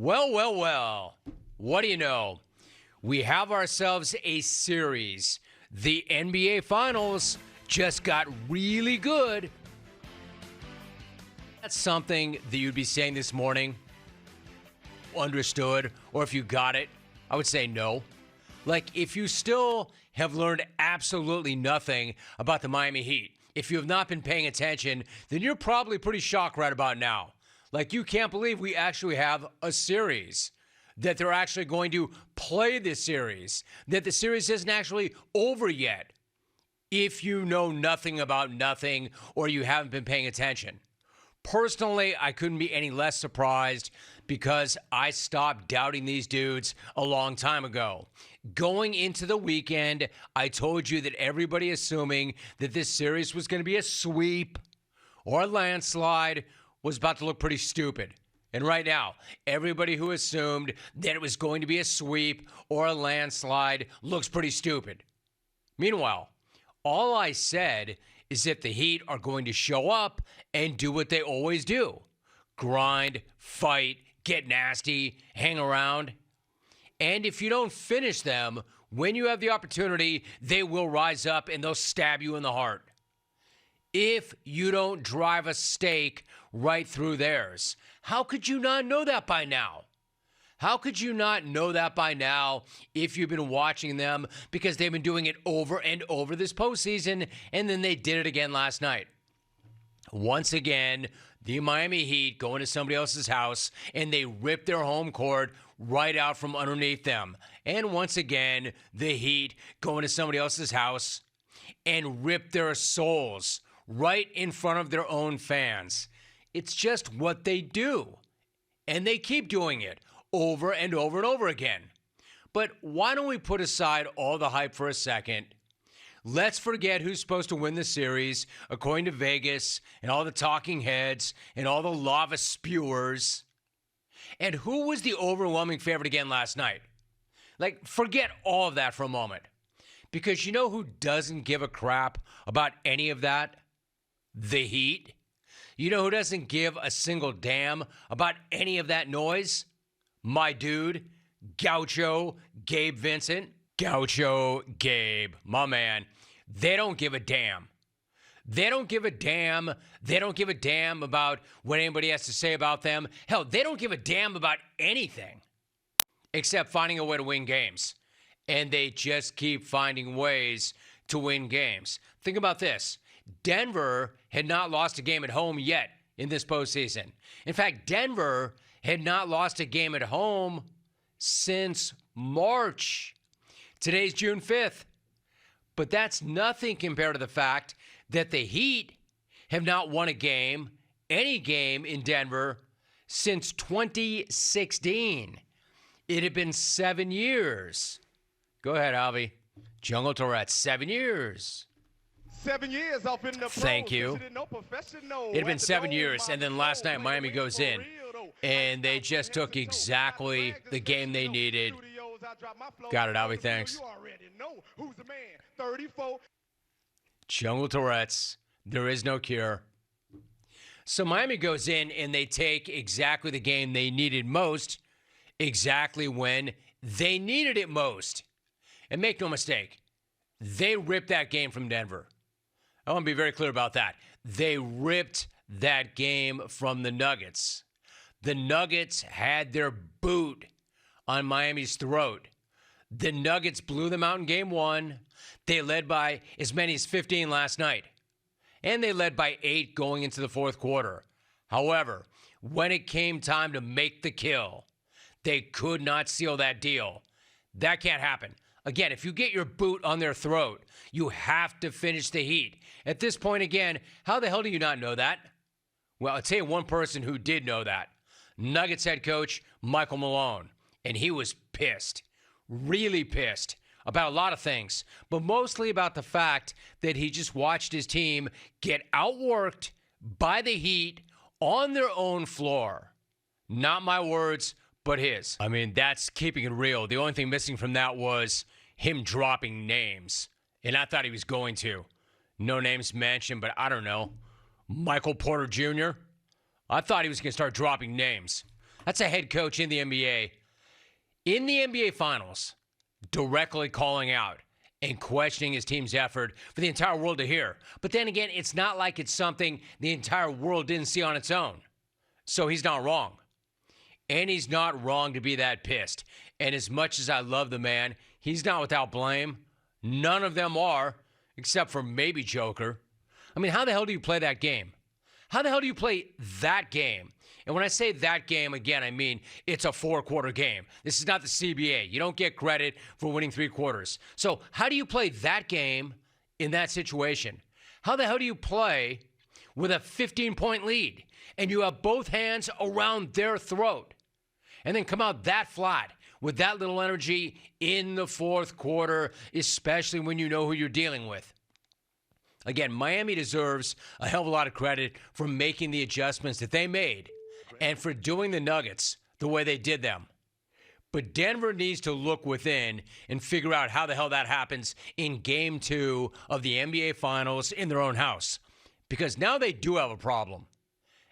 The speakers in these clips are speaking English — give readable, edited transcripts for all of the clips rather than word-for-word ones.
Well, well, well. What do you know? We have ourselves a series. The NBA Finals just got really good. That's something that you'd be saying this morning. Understood, or if you got it, I would say no. Like, if you still have learned absolutely nothing about the Miami Heat, if you have not been paying attention, then you're probably pretty shocked right about now. Like, you can't believe we actually have a series, that they're actually going to play this series, that the series isn't actually over yet, if you know nothing about nothing or you haven't been paying attention. Personally, I couldn't be any less surprised because I stopped doubting these dudes a long time ago. Going into the weekend, I told you that everybody assuming that this series was going to be a sweep or a landslide was about to look pretty stupid. And right now, everybody who assumed that it was going to be a sweep or a landslide looks pretty stupid. Meanwhile, all I said is that the Heat are going to show up and do what they always do. Grind, fight, get nasty, hang around. And if you don't finish them, when you have the opportunity, they will rise up and they'll stab you in the heart. If you don't drive a stake right through theirs, how could you not know that by now? How could you not know that by now if you've been watching them? Because they've been doing it over and over this postseason, and then they did it again last night. Once again, the Miami Heat go into somebody else's house, and they rip their home court right out from underneath them. And once again, the Heat go into somebody else's house and rip their souls right in front of their own fans. It's just what they do, and they keep doing it over and over and over again. But why don't we put aside all the hype for a second? Let's forget who's supposed to win the series according to Vegas and all the talking heads and all the lava spewers. And who was the overwhelming favorite again last night? Like, forget all of that for a moment. Because you know who doesn't give a crap about any of that? The Heat. You know who doesn't give a single damn about any of that noise? My dude, Gaucho Gabe Vincent. Gaucho Gabe, my man. They don't give a damn. They don't give a damn. They don't give a damn about what anybody has to say about them. Hell, they don't give a damn about anything except finding a way to win games. And they just keep finding ways to win games. Think about this. Denver had not lost a game at home yet in this postseason. In fact, Denver had not lost a game at home since March. Today's June 5th. But that's nothing compared to the fact that the Heat have not won a game, any game in Denver, since 2016. It had been 7 years. Go ahead, Javi. Jungle Tourettes, 7 years. 7 years off in the Thank you. It had been 7 years, and then last night Miami goes in, and they just took exactly the game they needed. Got it, Javi, thanks. Jungle Tourettes, there is no cure. So Miami goes in, and they take exactly the game they needed most, exactly when they needed it most. And make no mistake, they ripped that game from Denver. I want to be very clear about that. They ripped that game from the Nuggets. The Nuggets had their boot on Miami's throat. The Nuggets blew them out in game one. They led by as many as 15 last night. And they led by 8 going into the fourth quarter. However, when it came time to make the kill, they could not seal that deal. That can't happen. Again, if you get your boot on their throat, you have to finish the Heat. At this point, again, how the hell do you not know that? Well, I'll tell you one person who did know that. Nuggets head coach Michael Malone. And he was pissed, really pissed about a lot of things, but mostly about the fact that he just watched his team get outworked by the Heat on their own floor. Not my words, but his. I mean, that's keeping it real. The only thing missing from that was him dropping names. And I thought he was going to. No names mentioned, but I don't know. Michael Porter Jr.? I thought he was going to start dropping names. That's a head coach in the NBA. In the NBA Finals, directly calling out and questioning his team's effort for the entire world to hear. But then again, it's not like it's something the entire world didn't see on its own. So he's not wrong. And he's not wrong to be that pissed. And as much as I love the man, he's not without blame. None of them are, except for maybe Joker. I mean, how the hell do you play that game? How the hell do you play that game? And when I say that game, again, I mean it's a 4-quarter game. This is not the CBA. You don't get credit for winning 3 quarters. So how do you play that game in that situation? How the hell do you play with a 15-point lead and you have both hands around their throat and then come out that flat with that little energy in the 4th quarter, especially when you know who you're dealing with? Again, Miami deserves a hell of a lot of credit for making the adjustments that they made and for doing the Nuggets the way they did them. But Denver needs to look within and figure out how the hell that happens in Game 2 of the NBA Finals in their own house. Because now they do have a problem.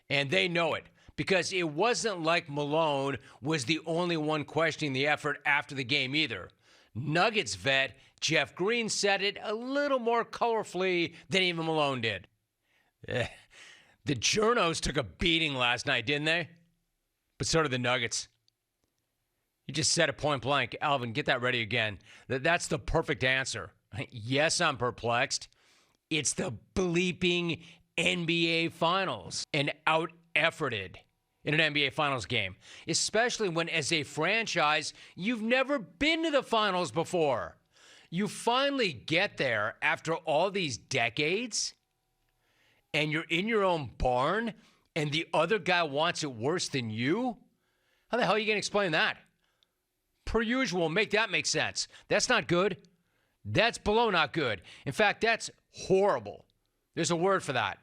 And they know it. Because it wasn't like Malone was the only one questioning the effort after the game either. Nuggets vet Jeff Green said it a little more colorfully than even Malone did. The Journos took a beating last night, didn't they? But so did the Nuggets. You just said it point blank. Alvin, get that ready again. That's the perfect answer. Yes, I'm perplexed. It's the bleeping NBA Finals and out-efforted in an NBA Finals game, especially when, as a franchise, you've never been to the Finals before. You finally get there after all these decades, and you're in your own barn, and the other guy wants it worse than you? How the hell are you going to explain that? Per usual, make that make sense. That's not good. That's below not good. In fact, that's horrible. There's a word for that.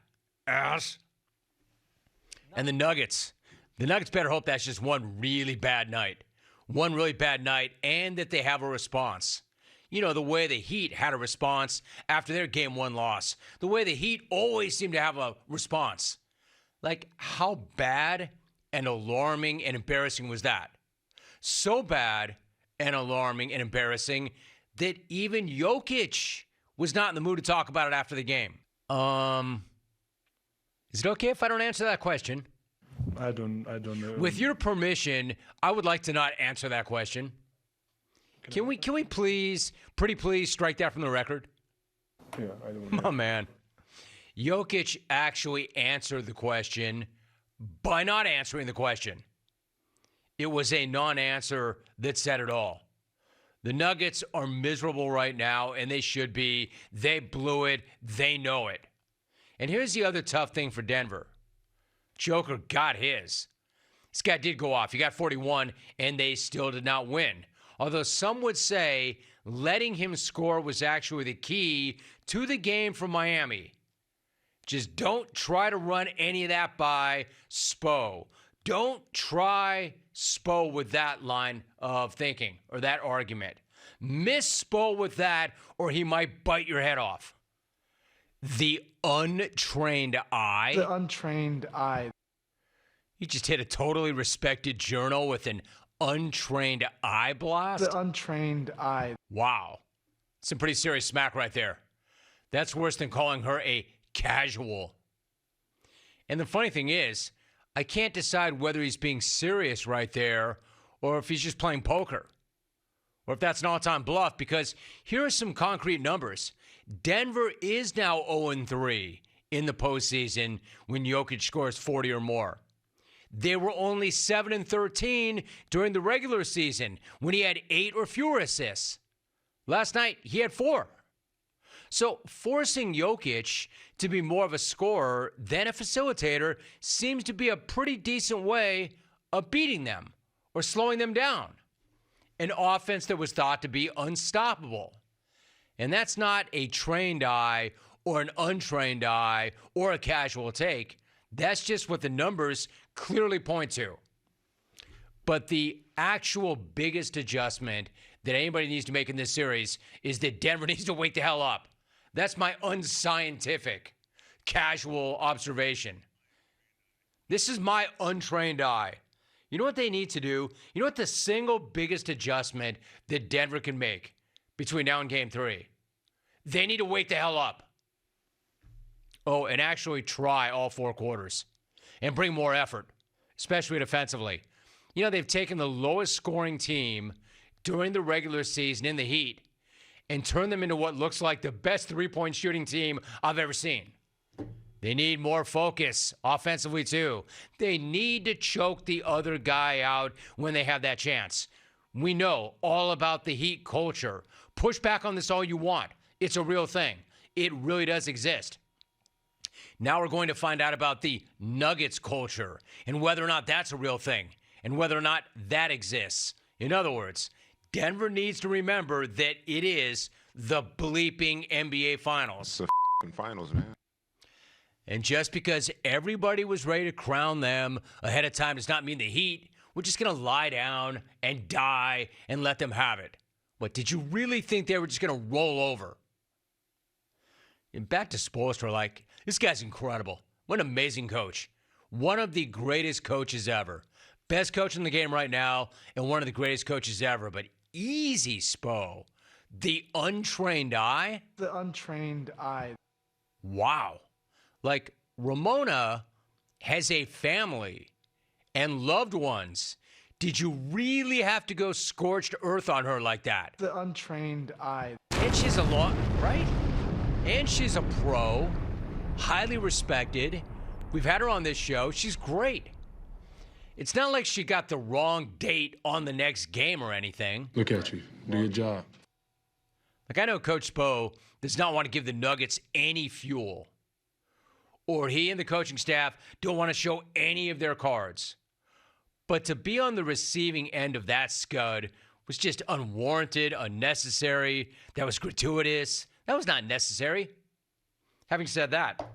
Ass. And the Nuggets better hope that's just one really bad night. One really bad night, and that they have a response. You know, the way the Heat had a response after their Game 1 loss. The way the Heat always seem to have a response. Like, how bad and alarming and embarrassing was that? So bad and alarming and embarrassing that even Jokic was not in the mood to talk about it after the game. Is it okay if I don't answer that question? I don't know. With your permission, I would like to not answer that question. Can we please, pretty please, strike that from the record? Yeah, I don't know. My man. Jokic actually answered the question by not answering the question. It was a non-answer that said it all. The Nuggets are miserable right now, and they should be. They blew it. They know it. And here's the other tough thing for Denver. Joker got his. This guy did go off. He got 41, and they still did not win. Although some would say letting him score was actually the key to the game for Miami. Just don't try to run any of that by Spo. Don't try Spo with that line of thinking or that argument. Miss Spo with that, or he might bite your head off. The untrained eye. The untrained eye. You just hit a totally respected journal with an untrained eye blast? The untrained eye. Wow. Some pretty serious smack right there. That's worse than calling her a casual. And the funny thing is, I can't decide whether he's being serious right there or if he's just playing poker. Or if that's an all-time bluff, because here are some concrete numbers. Denver is now 0-3 in the postseason when Jokic scores 40 or more. They were only 7-13 during the regular season when he had 8 or fewer assists. Last night, he had 4. So forcing Jokic to be more of a scorer than a facilitator seems to be a pretty decent way of beating them or slowing them down. An offense that was thought to be unstoppable. And that's not a trained eye or an untrained eye or a casual take. That's just what the numbers clearly point to. But the actual biggest adjustment that anybody needs to make in this series is that Denver needs to wake the hell up. That's my unscientific, casual observation. This is my untrained eye. You know what they need to do? You know what the single biggest adjustment that Denver can make between now and Game 3? They need to wake the hell up. Oh, and actually try all 4 quarters and bring more effort, especially defensively. You know, they've taken the lowest scoring team during the regular season in the Heat and turned them into what looks like the best three-point shooting team I've ever seen. They need more focus offensively, too. They need to choke the other guy out when they have that chance. We know all about the Heat culture. Push back on this all you want. It's a real thing. It really does exist. Now we're going to find out about the Nuggets culture and whether or not that's a real thing and whether or not that exists. In other words, Denver needs to remember that it is the bleeping NBA Finals. It's the finals, man. And just because everybody was ready to crown them ahead of time does not mean the Heat were just going to lie down and die and let them have it. What, did you really think they were just going to roll over? And back to Spoelstra, like, this guy's incredible. What an amazing coach. One of the greatest coaches ever. Best coach in the game right now and one of the greatest coaches ever. But easy, Spo. The untrained eye? The untrained eye. Wow. Like, Ramona has a family and loved ones. Did you really have to go scorched earth on her like that? The untrained eye. And she's a law, right? And she's a pro, highly respected. We've had her on this show. She's great. It's not like she got the wrong date on the next game or anything. Look at you. Do your job. Like, I know Coach Spo does not want to give the Nuggets any fuel. Or he and the coaching staff don't want to show any of their cards. But to be on the receiving end of that scud was just unwarranted, unnecessary. That was gratuitous. That was not necessary. Having said that,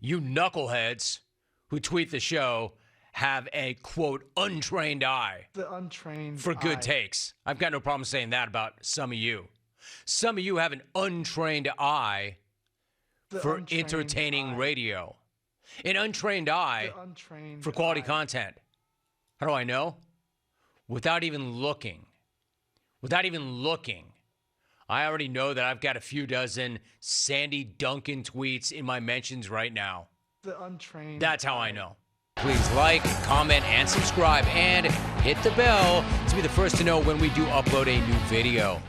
you knuckleheads who tweet the show have a, quote, untrained eye. The untrained for good eye. takes. I've got no problem saying that about some of you. Some of you have an untrained eye The for untrained entertaining eye. radio. An untrained eye The untrained for quality eye. content. How do I know? Without even looking. Without even looking. I already know that I've got a few dozen Sandy Duncan tweets in my mentions right now. The untrained That's how eye. I know. Please like, comment, and subscribe, and hit the bell to be the first to know when we do upload a new video.